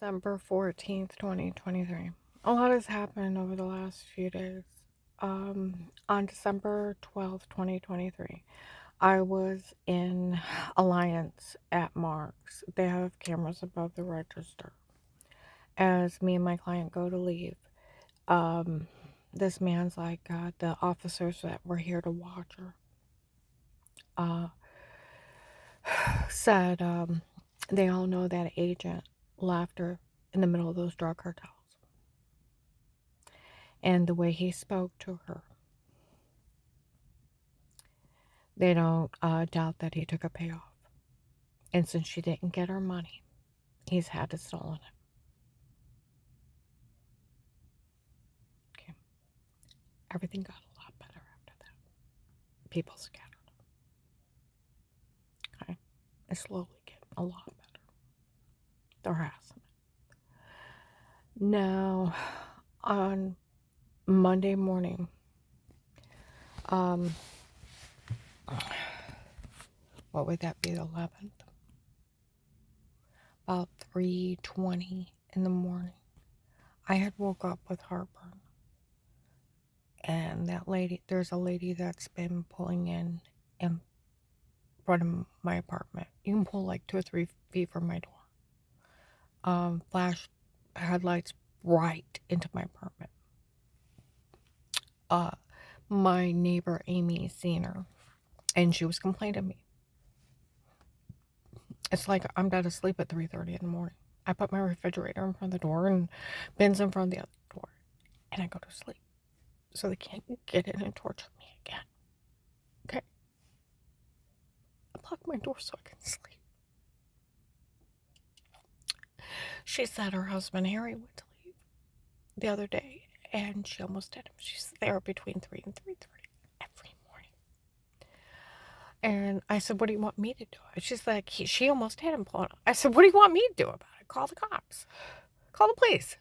December 14th, 2023. A lot has happened over the last few days. On December 12th, 2023, I was in Alliance at Mark's. They have cameras above the register. As me and my client go to leave, um, this man's like, the officers that were here to watch her, uh, said, they all know that agent left her in the middle of those drug cartels. And the way he spoke to her, they don't doubt that he took a payoff. And since she didn't get her money, he's had it stolen it. Okay. Everything got a lot better after that. People scattered. Okay. It's slowly getting a lot better. The harassment. Now, on Monday morning, what would that be, the 11th? About 3:20 in the morning, I had woke up with heartburn. And that lady, there's a lady that's been pulling in front of my apartment. You can pull like 2 or 3 feet from my door. Flash headlights right into my apartment. My neighbor Amy seen her, and she was complaining to me. It's like I'm dead asleep at 3:30 in the morning. I put my refrigerator in front of the door and bins in front of the other door, and I go to sleep. So they can't get in and torture me again. Okay? I lock my door so I can sleep. She said her husband Harry went to leave the other day, and she almost hit him. She's there between 3 and 3:30 every morning. And I said, what do you want me to do? She's like, she almost hit him. I said, what do you want me to do about it? Call the cops. Call the police.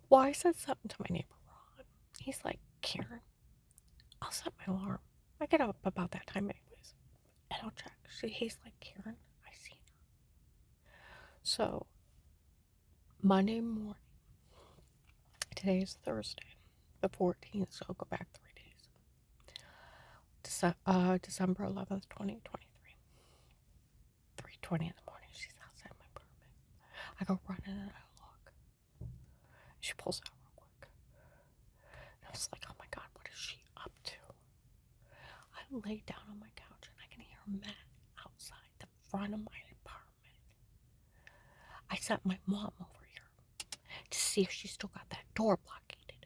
Well, I said something to my neighbor Ron. He's like, Karen, I'll set my alarm. I get up about that time anyways. And I'll check. He's like, Karen, I seen her. So, Monday morning, today is Thursday, the 14th, so I'll go back 3 days. December 11th, 2023. 3:20 in the morning, she's outside my apartment. I go running and I look. She pulls out real quick. And I was like, oh my God, what is she up to? I lay down on my couch and I can hear Matt outside the front of my apartment. I sent my mom over here to see if she still got that door blockaded.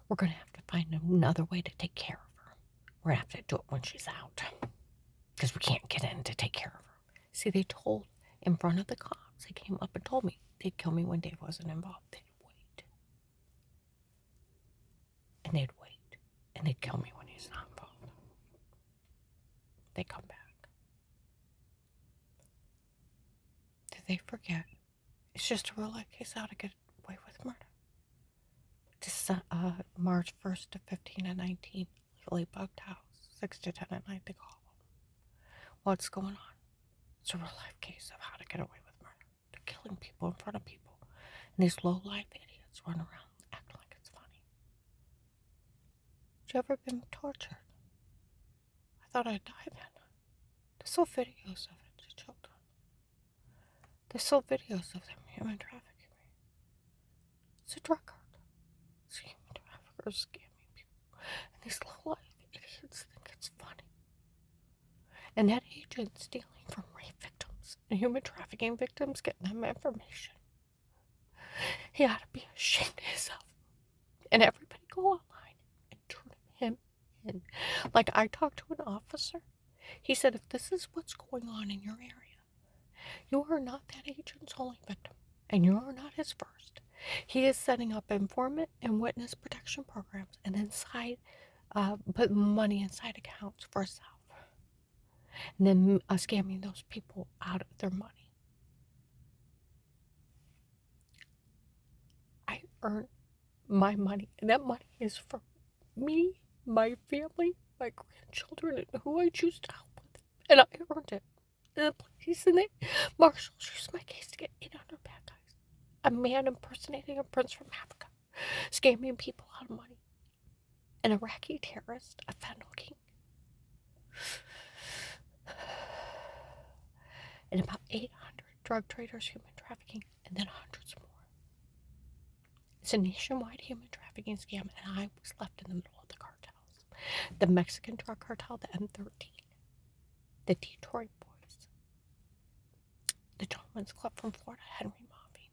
We're going to have to find another way to take care of her. We're going to have to do it when she's out. Because we can't get in to take care of her. See, they told in front of the cops, they came up and told me they'd kill me when Dave wasn't involved. They'd wait. And they'd wait. And they'd kill me when he's not involved. They come back. Did they forget? It's just a real life case how to get away with murder. March 1st to 15 and 19, legally bugged house. 6 to 10 at night, they call them. What's going on? It's a real life case of how to get away with murder. They're killing people in front of people. And these low life idiots run around acting like it's funny. Have you ever been tortured? I thought I'd die then. They sold videos of it to children. They sold videos of them human trafficking me. It's a drug card. It's human traffickers scamming people. And these low life idiots think it's funny. And that agent stealing from rape victims and human trafficking victims, getting them information. He ought to be ashamed of himself. And everybody go online and turn him in. Like, I talked to an officer. He said, if this is what's going on in your area, you are not that agent's only victim, and you are not his first. He is setting up informant and witness protection programs and put money inside accounts for himself. And then scamming those people out of their money. I earn my money, and that money is for me, my family, my grandchildren, and who I choose to help with. And I earned it. And the police and the marshals used my case to get 800 bad guys. A man impersonating a prince from Africa, scamming people out of money. An Iraqi terrorist, a fentanyl king. And about 800 drug traders, human trafficking, and then hundreds more. It's a nationwide human trafficking scam, and I was left in the middle of the cartels. The Mexican drug cartel, the M13, the Detroit Boys, the Gentleman's Club from Florida, Henry Moffey,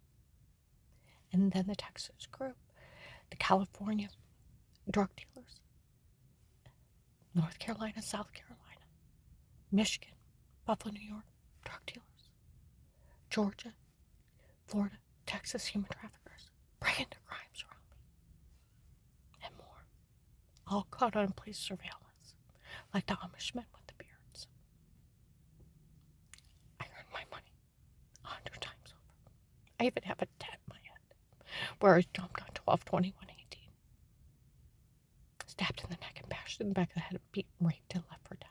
and then the Texas group, the California drug dealers, North Carolina, South Carolina, Michigan, Buffalo, New York, drug dealers, Georgia, Florida, Texas, human traffickers, bringing their crimes around me, and more, all caught on police surveillance, like the Amish men with the beards. I earned my money 100 times over. I even have a dent in my head, where I jumped on 12/21/18, stabbed in the neck and bashed in the back of the head, beaten, raped, and left for dead.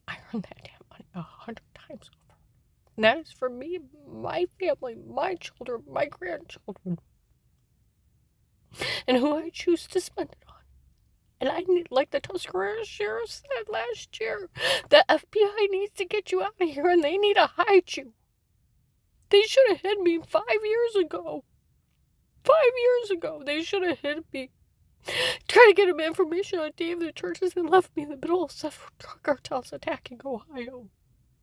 I earned that damn money 100 times over. And that is for me, my family, my children, my grandchildren, and who I choose to spend it on. And I need, like the Tuscarora sheriff said last year, the FBI needs to get you out of here and they need to hide you. They should have hid me 5 years ago. 5 years ago, they should have hid me. Trying to get him information on David Churches and left me in the middle of several drug cartels attacking Ohio.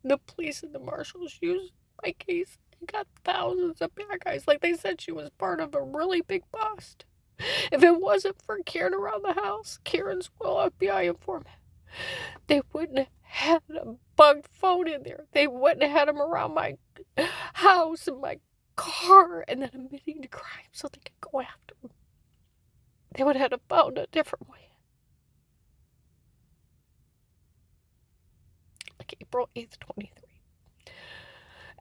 The police and the marshals used my case and got thousands of bad guys. Like they said, she was part of a really big bust. If it wasn't for Karen around the house, Karen's well FBI informant, they wouldn't have had a bugged phone in there. They wouldn't have had him around my house and my car and then admitting to crime so they could go after him. They would have had a phone a different way. Like April 8th, 23.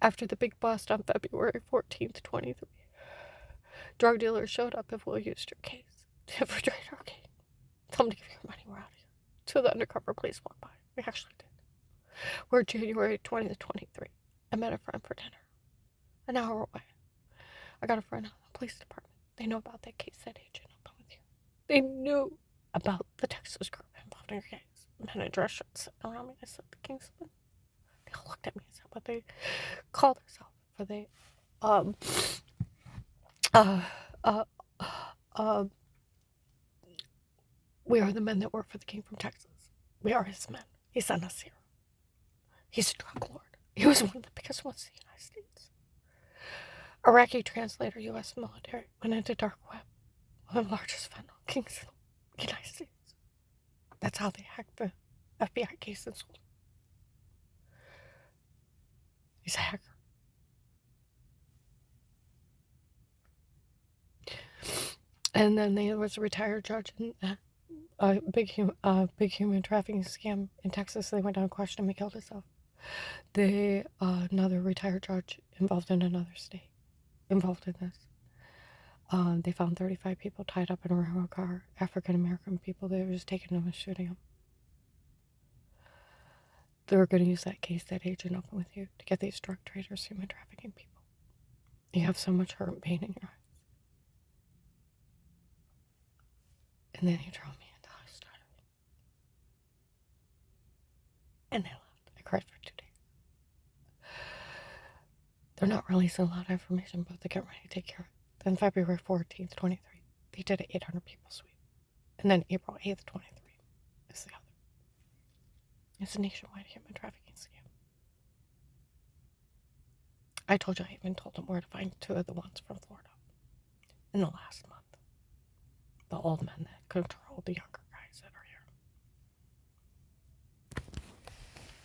After the big bust on February 14th, 23. Drug dealers showed up if we'll use your case to infiltrate our case. Tell them to give your money, we're out of here. Two of the undercover police walked by. We actually did. We're January 20th, 23. I met a friend for dinner. An hour away. I got a friend in the police department. They know about that case, that agent up with you. They knew about the Texas group involved in your case. Men in dress shirts sitting around me. I said, the Kingsman. They all looked at me and said what they called themselves. For they, we are the men that work for the king from Texas. We are his men. He sent us here. He's a drug lord. He was one of the biggest ones in the United States. Iraqi translator, U.S. military, went into dark web. One of the largest fentanyl kings in the United States. That's how they hacked the FBI case and sold it. He's a hacker. And then there was a retired judge in a big human trafficking scam in Texas. They went down and questioned him. He killed himself. Another retired judge involved in another state involved in this. They found 35 people tied up in a railroad car, African American people. They were just taking them and shooting them. They were going to use that case, that agent open with you, to get these drug traders, human trafficking people. You have so much hurt and pain in your eyes. And then he drove me until I started. And they left. I cried for 2 days. They're not releasing a lot of information, but they're getting ready to take care of it. Then February 14th, 23, they did an 800 people sweep. And then April 8th, 23 is the other. It's a nationwide human trafficking scam. I told you I even told them where to find 2 of the ones from Florida in the last month. The old men that control the younger.